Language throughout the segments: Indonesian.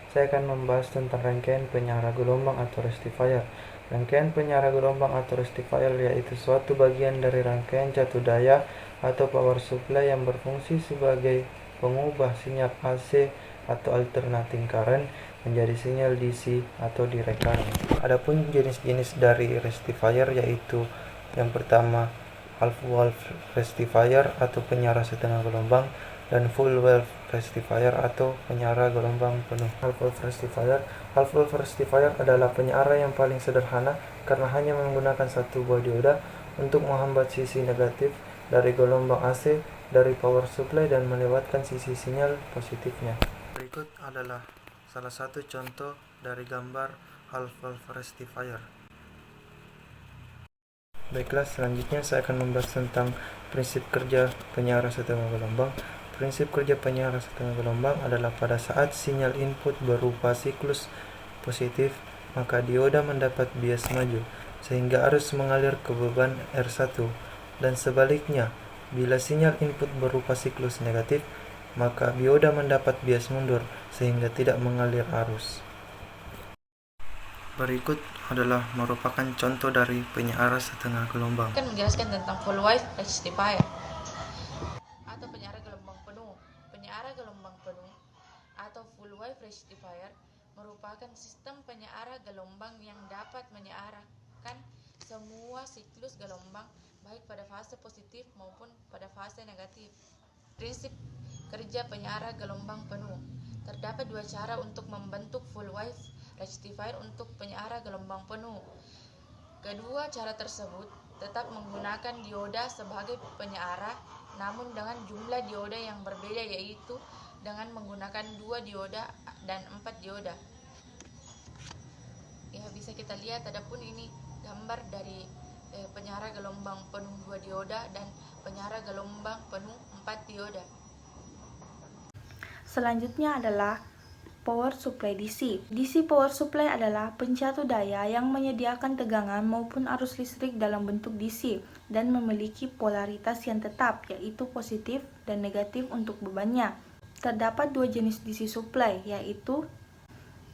Saya akan membahas tentang rangkaian penyara gelombang atau rectifier. Rangkaian penyara gelombang atau rectifier yaitu suatu bagian dari rangkaian jatuh daya atau power supply yang berfungsi sebagai pengubah sinyal AC atau alternating current menjadi sinyal DC atau direct current. Adapun jenis-jenis dari rectifier yaitu yang pertama half wave rectifier atau penyara setengah gelombang, dan full wave rectifier atau penyara gelombang penuh. Half wave rectifier adalah penyara yang paling sederhana karena hanya menggunakan satu buah dioda untuk menghambat sisi negatif dari gelombang AC dari power supply dan melewatkan sisi sinyal positifnya. Berikut adalah salah satu contoh dari gambar half wave rectifier. Baiklah, selanjutnya saya akan membahas tentang prinsip kerja penyara setengah gelombang. Prinsip kerja penyara setengah gelombang adalah pada saat sinyal input berupa siklus positif, maka dioda mendapat bias maju, sehingga arus mengalir ke beban R1, dan sebaliknya, bila sinyal input berupa siklus negatif, maka dioda mendapat bias mundur, sehingga tidak mengalir arus. Berikut adalah merupakan contoh dari penyara setengah gelombang. Akan menjelaskan tentang full wave rectifier atau penyara gelombang penuh. Penyara gelombang penuh atau full wave rectifier merupakan sistem penyara gelombang yang dapat menyiarkan semua siklus gelombang baik pada fase positif maupun pada fase negatif. Prinsip kerja penyara gelombang penuh. Terdapat dua cara untuk membentuk full wave rectifier untuk penyara gelombang penuh. Kedua cara tersebut tetap menggunakan dioda sebagai penyara, namun dengan jumlah dioda yang berbeda, yaitu dengan menggunakan 2 dioda dan 4 dioda. Ya, bisa kita lihat adapun ini gambar dari penyara gelombang penuh 2 dioda dan penyara gelombang penuh 4 dioda. Selanjutnya adalah power supply DC. DC power supply adalah pencatu daya yang menyediakan tegangan maupun arus listrik dalam bentuk DC dan memiliki polaritas yang tetap, yaitu positif dan negatif untuk bebannya. Terdapat dua jenis DC supply, yaitu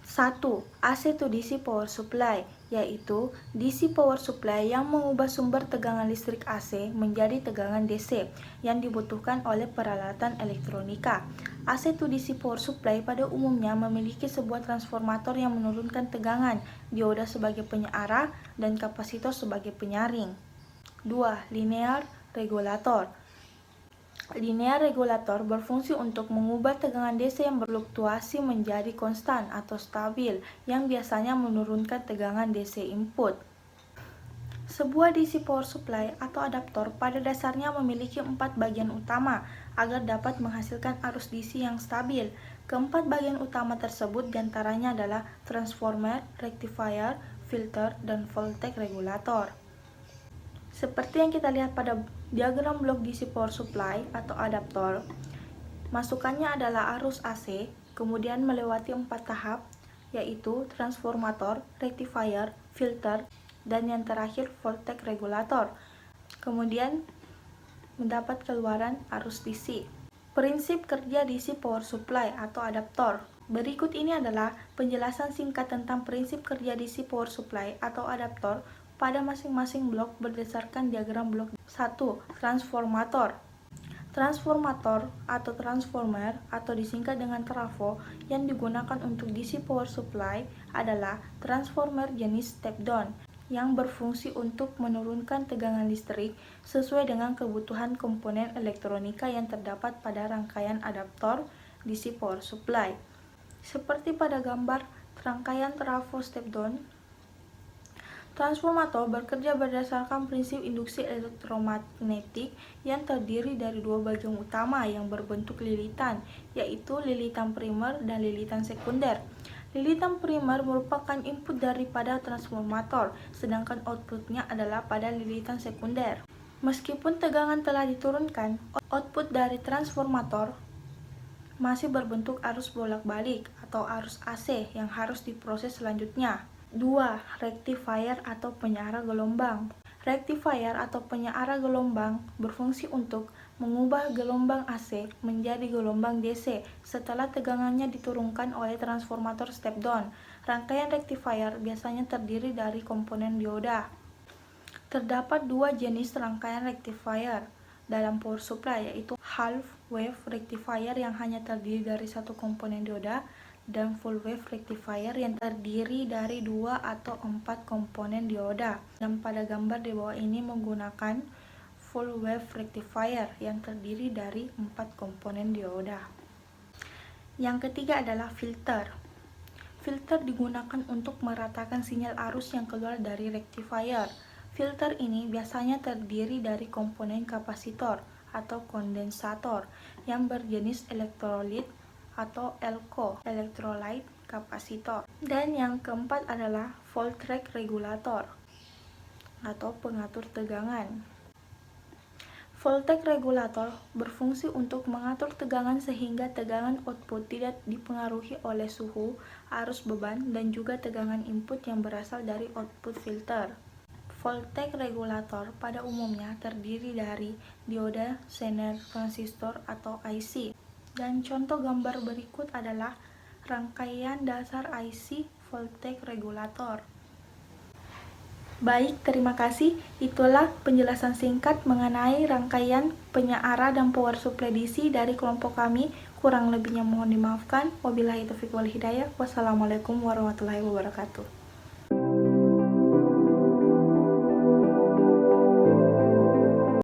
1. AC to DC power supply, yaitu DC power supply yang mengubah sumber tegangan listrik AC menjadi tegangan DC yang dibutuhkan oleh peralatan elektronika. AC to DC power supply pada umumnya memiliki sebuah transformator yang menurunkan tegangan, dioda sebagai penyara, dan kapasitor sebagai penyaring. 2. Linear regulator. Linear regulator berfungsi untuk mengubah tegangan DC yang berfluktuasi menjadi konstan atau stabil, yang biasanya menurunkan tegangan DC input. Sebuah DC power supply atau adaptor pada dasarnya memiliki 4 bagian utama agar dapat menghasilkan arus DC yang stabil. Keempat bagian utama tersebut diantaranya adalah transformer, rectifier, filter, dan voltage regulator. Seperti yang kita lihat pada diagram blok DC power supply atau adaptor, masukannya adalah arus AC, kemudian melewati 4 tahap, yaitu transformator, rectifier, filter, dan yang terakhir voltage regulator. Kemudian mendapat keluaran arus DC. Prinsip kerja DC power supply atau adaptor. Berikut ini adalah penjelasan singkat tentang prinsip kerja DC power supply atau adaptor pada masing-masing blok berdasarkan diagram blok. 1. Transformator. Transformator atau transformer atau disingkat dengan trafo yang digunakan untuk DC power supply adalah transformer jenis step down yang berfungsi untuk menurunkan tegangan listrik sesuai dengan kebutuhan komponen elektronika yang terdapat pada rangkaian adaptor DC power supply. Seperti pada gambar rangkaian trafo step down, transformator bekerja berdasarkan prinsip induksi elektromagnetik yang terdiri dari dua bagian utama yang berbentuk lilitan, yaitu lilitan primer dan lilitan sekunder. Lilitan primer merupakan input daripada transformator, sedangkan outputnya adalah pada lilitan sekunder. Meskipun tegangan telah diturunkan, output dari transformator masih berbentuk arus bolak-balik atau arus AC yang harus diproses selanjutnya. 2. Rectifier atau penyearah gelombang. Rectifier atau penyearah gelombang berfungsi untuk mengubah gelombang AC menjadi gelombang DC setelah tegangannya diturunkan oleh transformator step down. Rangkaian rectifier biasanya terdiri dari komponen dioda. Terdapat dua jenis rangkaian rectifier dalam power supply, yaitu half wave rectifier yang hanya terdiri dari satu komponen dioda dan full wave rectifier yang terdiri dari 2 atau 4 komponen dioda. Dan pada gambar di bawah ini menggunakan full wave rectifier yang terdiri dari 4 komponen dioda. Yang ketiga adalah filter. Filter digunakan untuk meratakan sinyal arus yang keluar dari rectifier. Filter ini biasanya terdiri dari komponen kapasitor atau kondensator yang berjenis elektrolit atau ELCO, electrolyte capacitor. Dan yang keempat adalah voltage regulator atau pengatur tegangan. Voltage regulator berfungsi untuk mengatur tegangan sehingga tegangan output tidak dipengaruhi oleh suhu, arus beban, dan juga tegangan input yang berasal dari output filter. Voltage regulator pada umumnya terdiri dari dioda, Zener, transistor, atau IC. Dan contoh gambar berikut adalah rangkaian dasar IC voltage regulator. Baik, terima kasih. Itulah penjelasan singkat mengenai rangkaian penyearah dan power supply DC dari kelompok kami. Kurang lebihnya mohon dimaafkan. Wabillahi taufiq wal hidayah. Wassalamualaikum warahmatullahi wabarakatuh.